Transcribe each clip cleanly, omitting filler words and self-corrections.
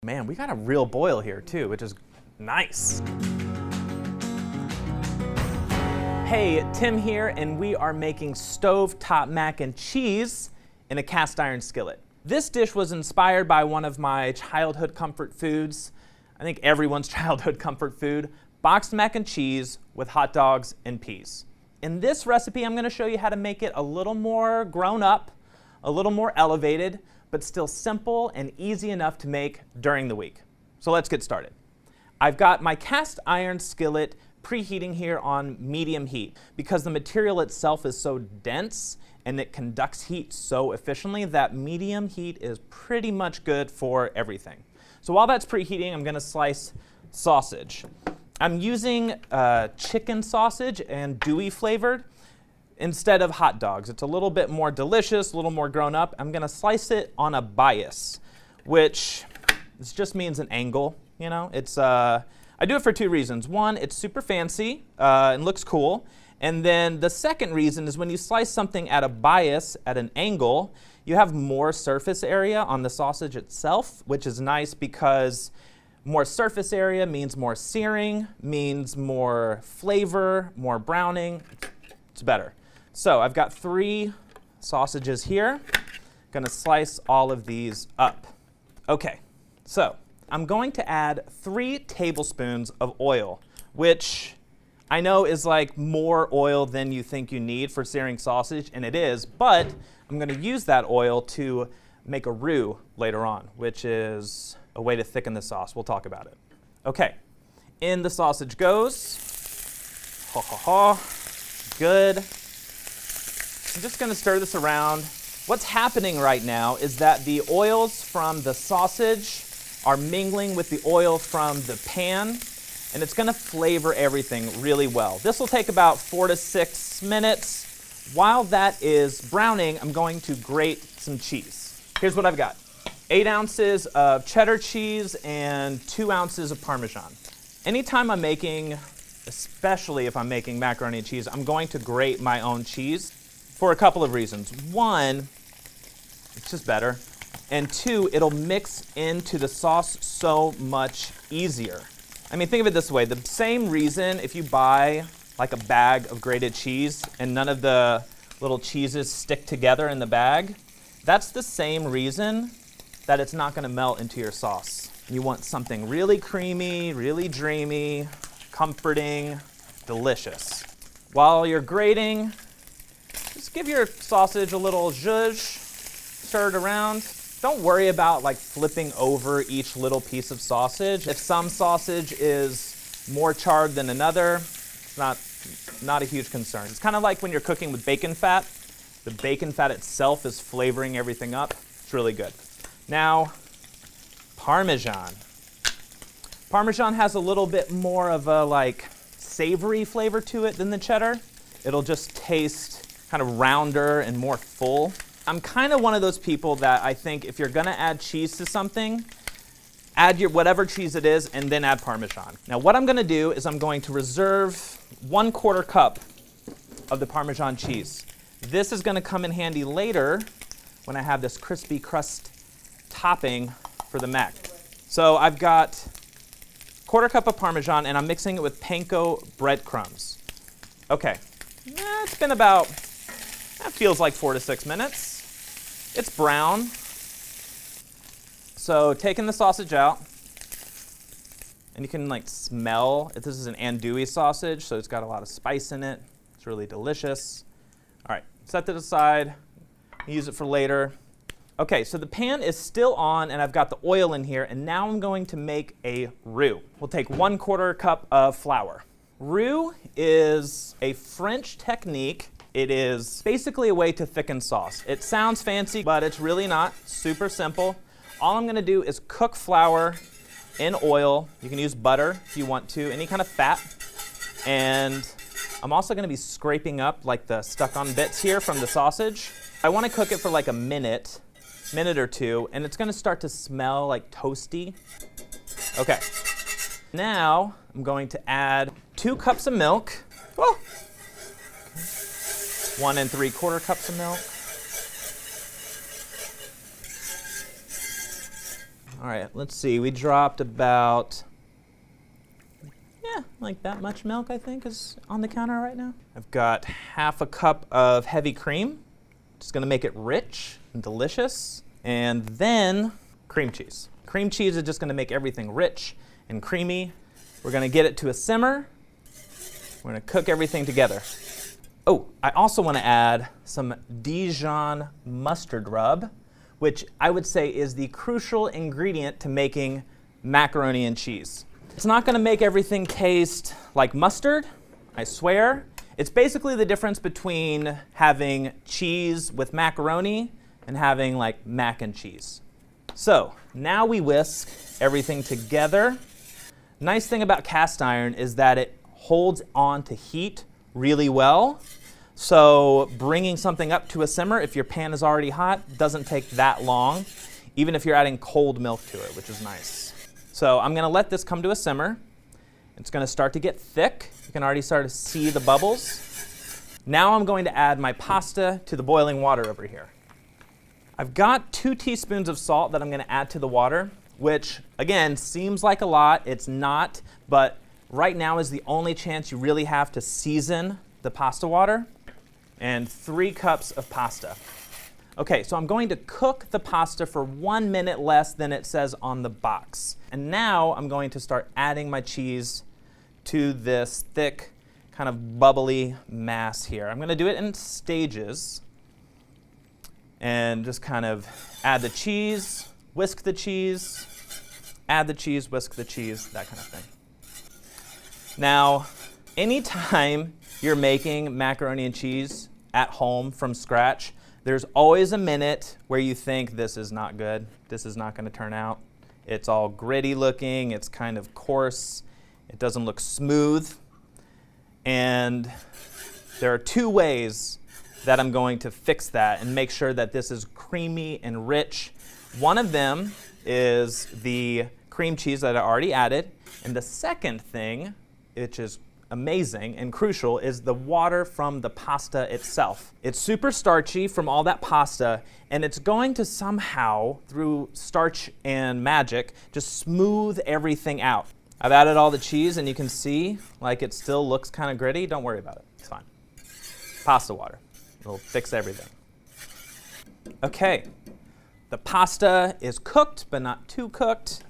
Man, we got a real boil here too, which is nice. Hey, Tim here, and we are making stovetop mac and cheese in a cast iron skillet. This dish was inspired by one of my childhood comfort foods. I think everyone's childhood comfort food, boxed mac and cheese with hot dogs and peas. In this recipe, I'm going to show you how to make it a little more grown up, a little more elevated, but still simple and easy enough to make during the week. So let's get started. I've got my cast iron skillet preheating here on medium heat because the material itself is so dense and it conducts heat so efficiently that medium heat is pretty much good for everything. So while that's preheating, I'm going to slice sausage. I'm using chicken sausage and andouille flavored instead of hot dogs. It's a little bit more delicious, a little more grown up. I'm going to slice it on a bias, which this just means an angle. You know, it's I do it for two reasons. One, it's super fancy and looks cool. And then the second reason is when you slice something at a bias, at an angle, you have more surface area on the sausage itself, which is nice because more surface area means more searing, means more flavor, more browning. It's better. So I've got 3 sausages here. Gonna slice all of these up. Okay, so I'm going to add 3 tablespoons of oil, which I know is like more oil than you think you need for searing sausage, and it is, but I'm going to use that oil to make a roux later on, which is a way to thicken the sauce. We'll talk about it. Okay, in the sausage goes. Ha ha ha. Good. I'm just going to stir this around. What's happening right now is that the oils from the sausage are mingling with the oil from the pan, and it's going to flavor everything really well. This will take about 4 to 6 minutes. While that is browning, I'm going to grate some cheese. Here's what I've got. 8 ounces of cheddar cheese and 2 ounces of Parmesan. Anytime I'm making, especially if I'm making macaroni and cheese, I'm going to grate my own cheese for a couple of reasons. One, it's just better. And 2, it'll mix into the sauce so much easier. I mean, think of it this way. The same reason if you buy like a bag of grated cheese and none of the little cheeses stick together in the bag, that's the same reason that it's not going to melt into your sauce. You want something really creamy, really dreamy, comforting, delicious. While you're grating, just give your sausage a little zhuzh, stir it around. Don't worry about like flipping over each little piece of sausage. If some sausage is more charred than another, it's not a huge concern. It's kind of like when you're cooking with bacon fat. The bacon fat itself is flavoring everything up. It's really good. Now, Parmesan. Parmesan has a little bit more of a like savory flavor to it than the cheddar. It'll just taste kind of rounder and more full. I'm kind of one of those people that I think if you're going to add cheese to something, add your whatever cheese it is and then add Parmesan. Now what I'm going to do is I'm going to reserve 1/4 cup of the Parmesan cheese. This is going to come in handy later when I have this crispy crust topping for the mac. So I've got 1/4 cup of Parmesan and I'm mixing it with panko breadcrumbs. Okay, it's been about, that feels like 4 to 6 minutes. It's brown. So taking the sausage out, and you can like smell, this is an andouille sausage, so it's got a lot of spice in it. It's really delicious. All right, set that aside, use it for later. Okay, so the pan is still on and I've got the oil in here, and now I'm going to make a roux. We'll take 1/4 cup of flour. Roux is a French technique. It is basically a way to thicken sauce. It sounds fancy, but it's really not. Super simple. All I'm going to do is cook flour in oil. You can use butter if you want to, any kind of fat. And I'm also going to be scraping up like the stuck-on bits here from the sausage. I want to cook it for like a minute or two, and it's going to start to smell like toasty. Okay. Now I'm going to add 2 cups of milk. Oh. 1 3/4 cups of milk. All right, let's see. We dropped about, like that much milk, I think, is on the counter right now. I've got half a cup of heavy cream. Just gonna make it rich and delicious. And then cream cheese. Cream cheese is just gonna make everything rich and creamy. We're gonna get it to a simmer. We're gonna cook everything together. Oh, I also wanna add some Dijon mustard rub, which I would say is the crucial ingredient to making macaroni and cheese. It's not gonna make everything taste like mustard, I swear. It's basically the difference between having cheese with macaroni and having like mac and cheese. So now we whisk everything together. Nice thing about cast iron is that it holds on to heat really well. So bringing something up to a simmer, if your pan is already hot, doesn't take that long, even if you're adding cold milk to it, which is nice. So I'm gonna let this come to a simmer. It's gonna start to get thick. You can already start to see the bubbles. Now I'm going to add my pasta to the boiling water over here. I've got 2 teaspoons of salt that I'm gonna add to the water, which again, seems like a lot. It's not, but right now is the only chance you really have to season the pasta water. And 3 cups of pasta. Okay, so I'm going to cook the pasta for 1 minute less than it says on the box. And now I'm going to start adding my cheese to this thick, kind of bubbly mass here. I'm gonna do it in stages and just kind of add the cheese, whisk the cheese, add the cheese, whisk the cheese, that kind of thing. Now, anytime you're making macaroni and cheese at home from scratch, there's always a minute where you think this is not good, this is not gonna turn out. It's all gritty looking, it's kind of coarse, it doesn't look smooth. And there are 2 ways that I'm going to fix that and make sure that this is creamy and rich. One of them is the cream cheese that I already added. And the second thing, which is amazing and crucial, is the water from the pasta itself. It's super starchy from all that pasta, and it's going to somehow, through starch and magic, just smooth everything out. I've added all the cheese, and you can see like it still looks kind of gritty. Don't worry about it, it's fine. Pasta water, it'll fix everything. Okay, the pasta is cooked, but not too cooked,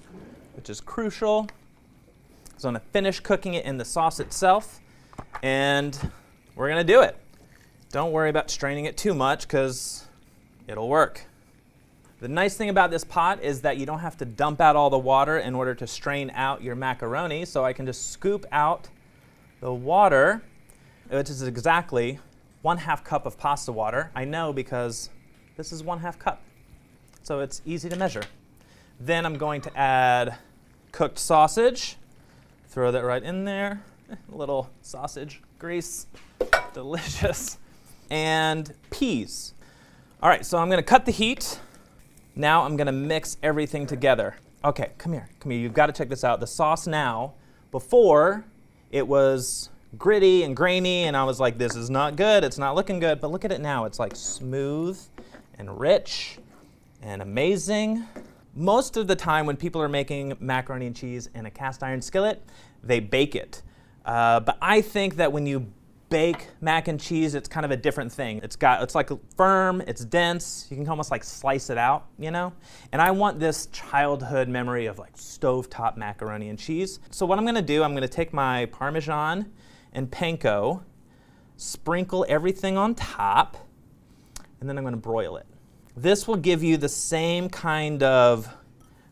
which is crucial. So I'm gonna finish cooking it in the sauce itself, and we're gonna do it. Don't worry about straining it too much, because it'll work. The nice thing about this pot is that you don't have to dump out all the water in order to strain out your macaroni, so I can just scoop out the water, which is exactly 1/2 cup of pasta water. I know because this is 1/2 cup, so it's easy to measure. Then I'm going to add cooked sausage. Throw that right in there. A little sausage grease, delicious. And peas. All right, so I'm gonna cut the heat. Now I'm gonna mix everything together. Okay, come here, you've gotta check this out. The sauce now, before it was gritty and grainy and I was like, this is not good, it's not looking good, but look at it now. It's like smooth and rich and amazing. Most of the time when people are making macaroni and cheese in a cast iron skillet, they bake it. But I think that when you bake mac and cheese, it's kind of a different thing. It's like firm, it's dense, you can almost like slice it out, you know? And I want this childhood memory of like stovetop macaroni and cheese. So what I'm gonna do, I'm gonna take my parmesan and panko, sprinkle everything on top, and then I'm gonna broil it. This will give you the same kind of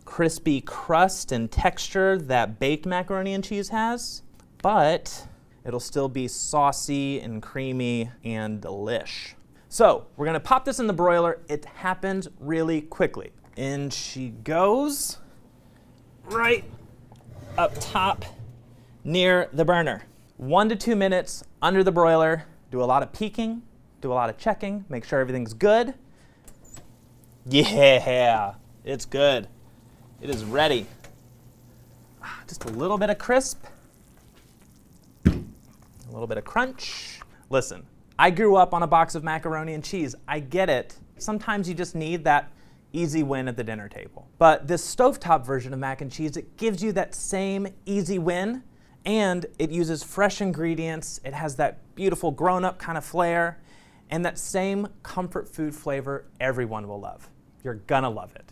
crispy crust and texture that baked macaroni and cheese has, but it'll still be saucy and creamy and delish. So we're gonna pop this in the broiler. It happens really quickly. In she goes, right up top near the burner. 1 to 2 minutes under the broiler. Do a lot of peeking, do a lot of checking, make sure everything's good. Yeah, it's good. It is ready. Just a little bit of crisp, a little bit of crunch. Listen, I grew up on a box of macaroni and cheese. I get it. Sometimes you just need that easy win at the dinner table. But this stovetop version of mac and cheese, it gives you that same easy win, and it uses fresh ingredients. It has that beautiful grown-up kind of flair, and that same comfort food flavor everyone will love. You're gonna love it.